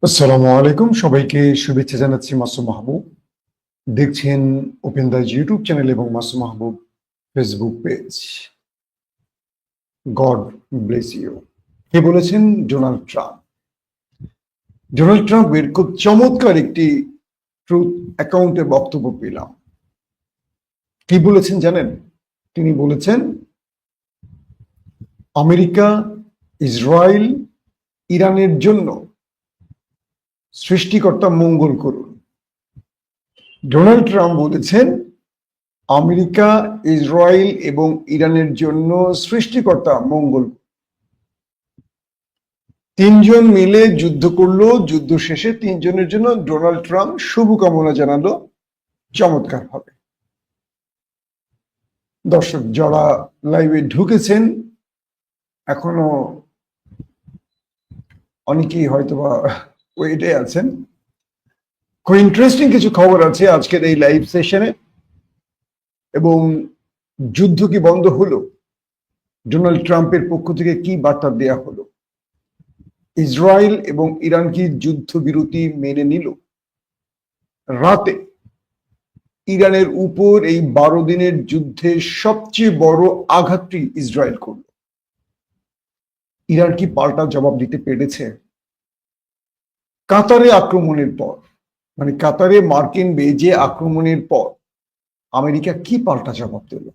আসসালামু আলাইকুম, সবাইকে শুভেচ্ছা জানাচ্ছি। মাসুম মাহবুব দেখছেন ওপেন দাস ইউটিউব চ্যানেল এবং Masum Mahbub Facebook page. God bless you. কে বলেছেন? Donald Trump. ডোনাল্ড ট্রাম্পের খুব চমৎকার একটি ট্রুথ অ্যাকাউন্টে বক্তব্য পেলাম। কি বলেছেন জানেন? তিনি বলেছেন আমেরিকা, ইসরায়েল, ইরানের জন্য সৃষ্টিকর্তা মঙ্গল করুন। ডোনাল্ড ট্রাম্প বলেছেন আমেরিকা, ইসরায়েল এবং ইরানের জন্য সৃষ্টিকর্তা মঙ্গল। তিনজন মিলে যুদ্ধ করলো, যুদ্ধ শেষে তিনজনের জন্য ডোনাল্ড ট্রাম্প শুভকামনা জানালো চমৎকার ভাবে। দর্শক যারা লাইভে ঢুকেছেন, এখনো অনেকেই হয়তোবা ওয়েটে আছেন। খুব ইন্টারেস্টিং কিছু খবর আছে আজকের এই লাইভ সেশনে। এবং যুদ্ধ কি বন্ধ হলো? ডোনাল্ড ট্রাম্পের পক্ষ থেকে কি বার্তা দেয়া হলো? ইসরায়েল এবং ইরান কি যুদ্ধবিরতি মেনে নিল? রাতে ইরানের উপর এই 12 দিনের যুদ্ধে সবচেয়ে বড় আঘাতটি ইসরায়েল করল। ইরান কি পাল্টা জবাব দিতে পেরেছে? কাতারে আক্রমণের পর, মানে কাতারে মার্কিন বেজে আক্রমণের পর আমেরিকা কি পাল্টা জবাব দিল?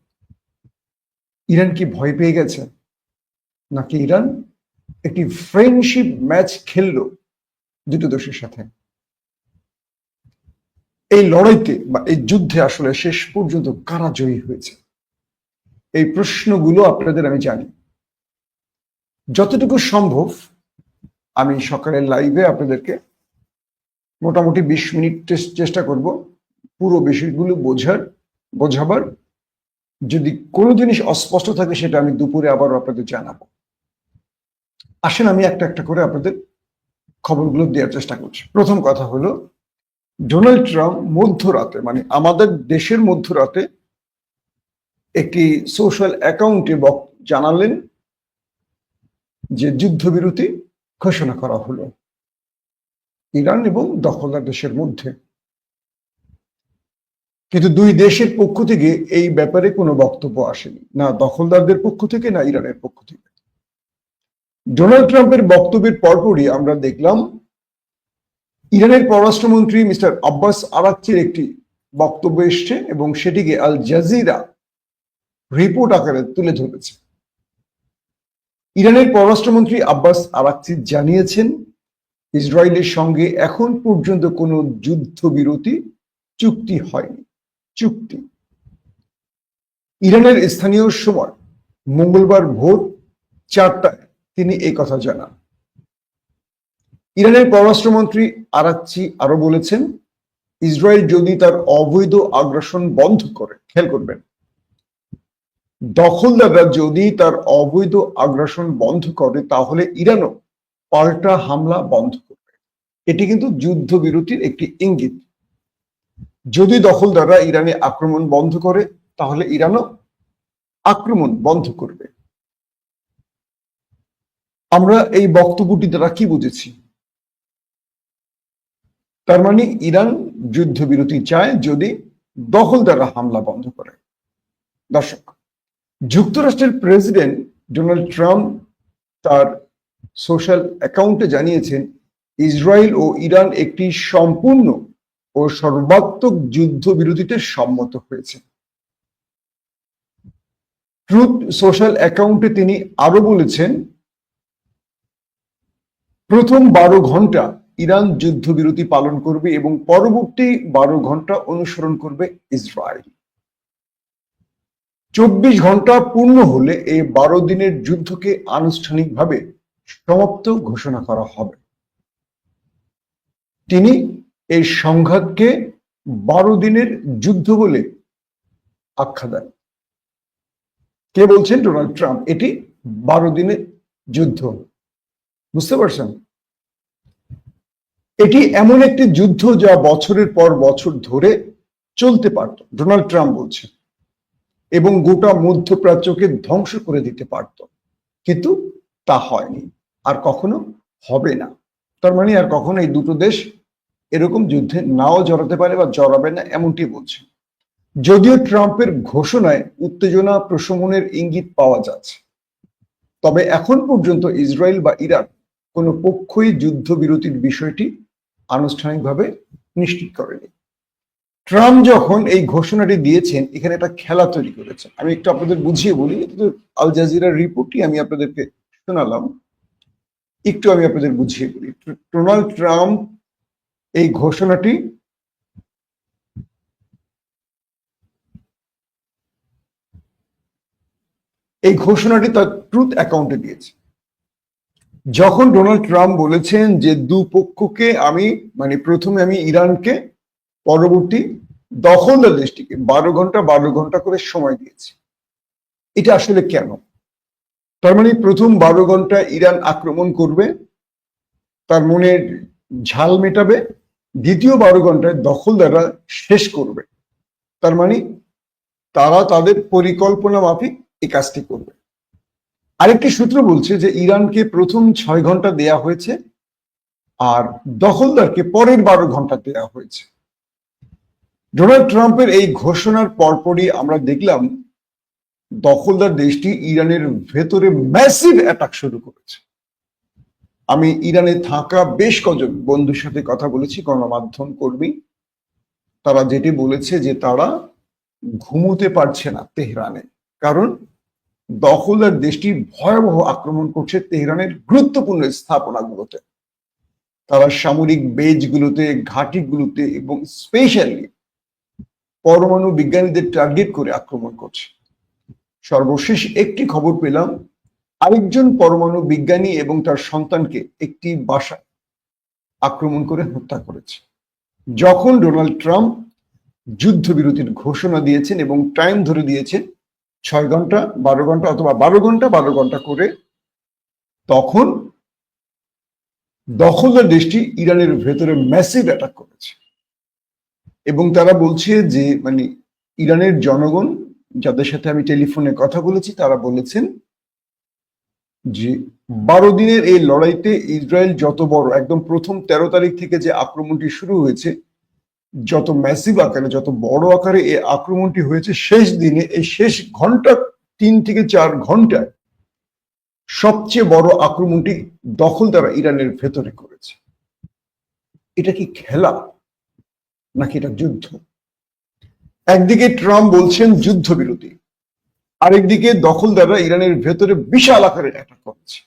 ইরান কি ভয় পেয়ে গেছে, নাকি ইরান একটি ফ্রেন্ডশিপ ম্যাচ খেললো দুটো দেশের সাথে? এই লড়াইতে বা এই যুদ্ধে আসলে শেষ পর্যন্ত কারা জয়ী হয়েছে? এই প্রশ্নগুলো আপনাদের আমি জানি। যতটুকু সম্ভব আমি সকালের লাইভে আপনাদেরকে মোটামুটি 20 মিনিট চেষ্টা করব পুরো বিষয়গুলো বোঝাবার। যদি কোনো জিনিস অস্পষ্ট থাকে সেটা আমি দুপুরে আবারও আপনাদের জানাবো। আসেন আমি একটা একটা করে আপনাদের খবরগুলো দেওয়ার চেষ্টা করছি। প্রথম কথা হলো, ডোনাল্ড ট্রাম্প মধ্যরাতে, মানে আমাদের দেশের মধ্যরাতে একটি সোশ্যাল অ্যাকাউন্টে জানালেন যে যুদ্ধবিরতি ঘোষণা করা হলো ইরান এবং দখলদার দেশের মধ্যে। কিন্তু দুই দেশের পক্ষ থেকে এই ব্যাপারে কোনো বক্তব্য আসেনি, না দখলদারদের পক্ষ থেকে না ইরানের পক্ষ থেকে। ডোনাল্ড ট্রাম্পের বক্তব্যের পরপরই আমরা দেখলাম ইরানের পররাষ্ট্রমন্ত্রী মিস্টার আব্বাস আরাকচির একটি বক্তব্য এসছে এবং সেটিকে আল জাজিরা রিপোর্ট আকারে তুলে ধরেছে। ইরানের পররাষ্ট্রমন্ত্রী আব্বাস আরাকচি জানিয়েছেন ইসরায়েলের সঙ্গে এখন পর্যন্ত কোনো যুদ্ধবিরতি চুক্তি হয়নি। ইরানের স্থানীয় সময় মঙ্গলবার ভোর 4টায় তিনি এই কথা জানান। ইরানের পররাষ্ট্রমন্ত্রী আরাকচি আরো বলেছেন ইসরায়েল যদি তার অবৈধ আগ্রাসন বন্ধ করে, খেয়াল করবেন, দখলদাররা যদি তার অবৈধ আগ্রাসন বন্ধ করে তাহলে ইরানও পাল্টা হামলা বন্ধ করবে। এটি কিন্তু যুদ্ধবিরতির একটি ইঙ্গিত। যদি দখলদাররা ইরানে আক্রমণ বন্ধ করে তাহলে ইরানও আক্রমণ বন্ধ করবে। আমরা এই বক্তব্যটি দ্বারা কি বুঝেছি? তার মানে ইরান যুদ্ধবিরতি চায় যদি দখলদাররা হামলা বন্ধ করে। দর্শক, যুক্তরাষ্ট্রের প্রেসিডেন্ট ডোনাল্ড ট্রাম্প তার সোশ্যাল অ্যাকাউন্টে জানিয়েছেন ইসরায়েল ও ইরান একটি সম্পূর্ণ ও সর্বাত্মক যুদ্ধবিরতিতে সম্মত হয়েছে। ট্রুথ সোশ্যাল অ্যাকাউন্টে তিনি আরো বলেছেন প্রথম 12 ঘন্টা ইরান যুদ্ধবিরতি পালন করবে এবং পরবর্তী 12 ঘন্টা অনুসরণ করবে ইসরায়েল। 24 ঘন্টা পূর্ণ হলে এই 12 দিনের যুদ্ধকে আনুষ্ঠানিকভাবে সমাপ্ত ঘোষণা করা হবে। তিনি এই সংঘাতকে 12 দিনের যুদ্ধ বলে আখ্যা দেন। কে বলছেন? Donald Trump. এটি 12 দিনের যুদ্ধ। বুঝতে পারছেন? এটি এমন একটি যুদ্ধ যা বছরের পর বছর ধরে চলতে পারত, ডোনাল্ড ট্রাম্প বলছেন, এবং গোটা মধ্যপ্রাচ্যকে ধ্বংস করে দিতে পারত, কিন্তু তা হয়নি, আর কখনো হবে না। তার মানে আর কখনো এই দুটো দেশ এরকম যুদ্ধে নাও জড়াতে পারে বা জড়াবে না, এমনটি বলছে। যদিও ট্রাম্পের ঘোষণায় উত্তেজনা প্রশমনের ইঙ্গিত পাওয়া যাচ্ছে, তবে এখন পর্যন্ত ইসরায়েল বা ইরান কোনো পক্ষই যুদ্ধবিরতির বিষয়টি আনুষ্ঠানিকভাবে নিশ্চিত করেনি। ট্রাম্প যখন এই ঘোষণাটি দিয়েছেন, এখানে একটা খেলা তৈরি করেছেন। আমি একটু আপনাদের বুঝিয়ে বলি, আল জাজিরার রিপোর্টটি আমি আপনাদেরকে শোনালাম, একটু আমি আপনাদের বুঝিয়ে বলি। ডোনাল্ড ট্রাম্প এই ঘোষণাটি তার ট্রুথ অ্যাকাউন্টে দিয়েছে। যখন ডোনাল্ড ট্রাম্প বলেছেন যে দুপক্ষকে প্রথমে আমি ইরানকে, পরবর্তী দখলদার দেশটিকে 12 ঘন্টা করে সময় দিয়েছি। এটা আসলে কেন? তার মানে প্রথম 12 ঘন্টা ইরান আক্রমণ করবে, তার মনের ঝাল মেটাবে, দ্বিতীয় 12 ঘন্টায় দখলদাররা শেষ করবে। তার মানে তারা তাদের পরিকল্পনা মাফিক এই কাজটি করবে। আরেকটি সূত্র বলছে যে ইরানকে প্রথম 6 ঘন্টা দেয়া হয়েছে আর দখলদারকে পরের 12 ঘন্টা দেয়া হয়েছে। ডোনাল্ড ট্রাম্পের এই ঘোষণার পরপরই আমরা দেখলাম দখলদার দেশটি ইরানের ভেতরে ম্যাসিভ অ্যাটাক শুরু করেছে। আমি ইরানে থাকা বেশ কজন বন্ধুর সাথে কথা বলেছি, গণমাধ্যম কর্মী, তারা যেটি বলেছে যে তারা ঘুমোতে পারছে না তেহরানে, কারণ দখলদার দেশটি ভয়াবহ আক্রমণ করছে তেহরানের গুরুত্বপূর্ণ স্থাপনাগুলোতে। তারা সামরিক বেজগুলোতে, ঘাঁটিগুলোতে এবং স্পেশালি পরমাণু বিজ্ঞানীদের টার্গেট করে আক্রমণ করছে। সর্বশেষ একটি খবর পেলাম, আরেকজন পরমাণু বিজ্ঞানী এবং তার সন্তানকে একটি বাসায় আক্রমণ করে হত্যা করেছে। যখন ডোনাল্ড ট্রাম্প যুদ্ধবিরতির ঘোষণা দিয়েছেন এবং টাইম ধরে দিয়েছেন 6 ঘন্টা, 12 ঘন্টা অথবা 12 ঘন্টা করে, তখন দখলদার দেশটি ইরানের ভেতরে ম্যাসিভ অ্যাটাক করেছে। এবং তারা বলছে যে ইরানের জনগণ যাদের সাথে আমি টেলিফোনে কথা বলেছি, তারা বলেছেন যে 12 দিনের এই লড়াইতে ইসরায়েল যত বড়, একদম প্রথম 13 তারিখ থেকে যে আক্রমণটি শুরু হয়েছে, যত ম্যাসিভ আকারে, যত বড় আকারে এই আক্রমণটি হয়েছে, শেষ দিনে এই শেষ ঘন্টা 3 থেকে 4 ঘন্টায় সবচেয়ে বড় আক্রমণটি দখলদাররা ইরানের ভেতরে করেছে। এটা কি খেলা নাকি এটা যুদ্ধ? একদিকে ট্রাম্প বলছেন যুদ্ধবিরতি, আরেকদিকে দখলদাররা ইরানের ভেতরে বিশাল আকারে অ্যাটাক করছে।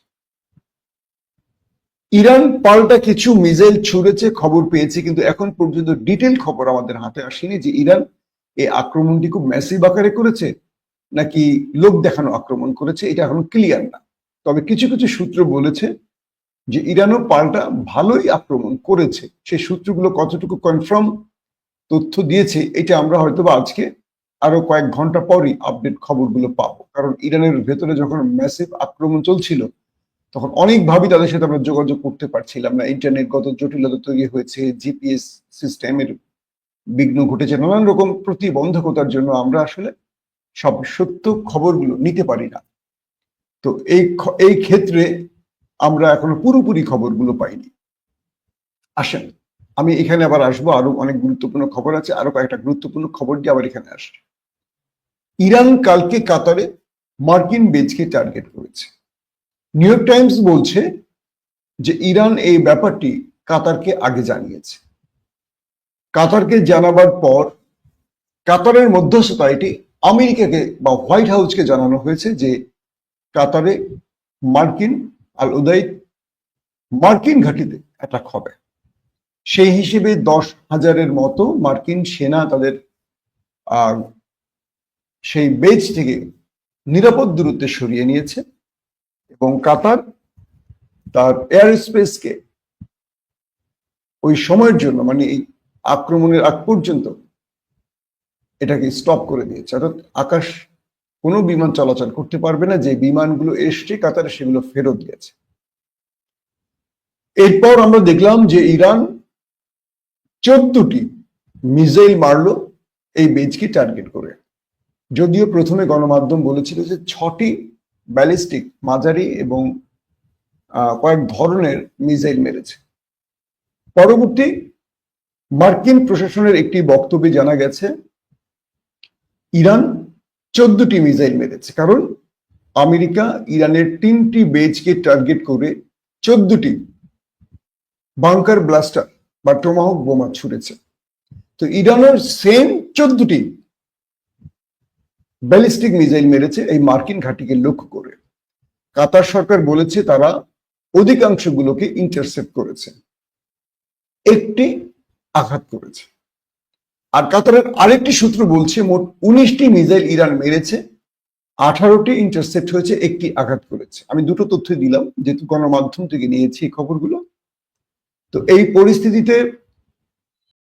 ইরান পাল্টা কিছু মিসাইল ছুড়েছে খবর পেয়েছি, কিন্তু এখন পর্যন্ত ডিটেল খবর আমাদের হাতে আসেনি যে ইরান এই আক্রমণটি খুব ম্যাসিভ আকারে করেছে নাকি লোক দেখানো আক্রমণ করেছে, এটা এখন ক্লিয়ার না। তবে কিছু কিছু সূত্র বলেছে যে ইরানও পাল্টা ভালোই আক্রমণ করেছে। সেই সূত্রগুলো কতটুকু কনফার্ম তথ্য দিয়েছে, এটা আমরা হয়তো বা আজকে আরো কয়েক ঘন্টা পরই আপডেট খবরগুলো পাবো। কারণ ইরানের ভেতরে যখন ম্যাসিভ আক্রমণ চলছিল, তখন অনেকভাবেই তাদের সাথে আমরা যোগাযোগ করতে পারছিলাম না। ইন্টারনেটগত জটিলতা তৈরি হয়েছে, জিপিএস সিস্টেমের বিঘ্ন ঘটেছে, নানান রকম প্রতিবন্ধকতার জন্য আমরা আসলে সব সত্য খবরগুলো নিতে পারি না। তো এই ক্ষেত্রে আমরা এখনো পুরোপুরি খবরগুলো পাইনি। আসেন, আমি এখানে আবার আসবো, আরো অনেক গুরুত্বপূর্ণ খবর আছে, আরো কয়েকটা গুরুত্বপূর্ণ খবর দিয়ে আবার এখানে আসবে। ইরান কালকে কাতারে মার্কিন বেজকে টার্গেট করেছে। নিউ ইয়র্ক টাইমস বলছে যে ইরান এই ব্যাপারটি কাতারকে আগে জানিয়েছে। কাতারকে জানাবার পর কাতারের মধ্যস্থতায় এটি আমেরিকাকে বা হোয়াইট হাউসকে জানানো হয়েছে যে কাতারে মার্কিন আল উদাইদ মার্কিন ঘাঁটিতে অ্যাটাক হবে। সেই হিসেবে 10,000-এর মতো মার্কিন সেনা তাদের সেই বেজ থেকে নিরাপদ দূরত্বে সরিয়ে নিয়েছে এবং কাতার তার এয়ার স্পেসকে ওই সময়ের জন্য এই আক্রমণের আগ পর্যন্ত এটাকে স্টপ করে দিয়েছে। অর্থাৎ আকাশ কোনো বিমান চলাচল করতে পারবে না। যে বিমানগুলো এসছে কাতারে, সেগুলো ফেরত দিয়েছে। এরপর আমরা দেখলাম যে ইরান 14টি মিসাইল মারলো এই বেজকে টার্গেট করে। যদিও প্রথমে গণমাধ্যম বলেছিল যে 6টি ব্যালিস্টিক, মাঝারি এবং কয়েক ধরনের মিসাইল মেরেছে, পরবর্তী মার্কিন প্রশাসনের একটি বক্তব্যে জানা গেছে ইরান 14টি মিসাইল মেরেছে, কারণ আমেরিকা ইরানের 3টি বেজকে টার্গেট করে 14টি বাংকার ব্লাস্টার বা টোমাহক বোমা ছুড়েছে। তো ইরানের সেম 14টি ব্যালিস্টিক মিসাইল মেরেছে এই মার্কিন ঘাঁটিকে লক্ষ্য করে। কাতার সরকার বলেছে তারা অধিকাংশগুলোকে ইন্টারসেপ্ট করেছে, একটি আঘাত করেছে। আর কাতারের আরেকটি সূত্র বলছে মোট 19টি মিসাইল ইরান মেরেছে, 18টি ইন্টারসেপ্ট হয়েছে, একটি আঘাত করেছে। আমি দুটো তথ্য দিলাম যেহেতু গণমাধ্যম থেকে নিয়েছি এই খবরগুলো। তো এই পরিস্থিতিতে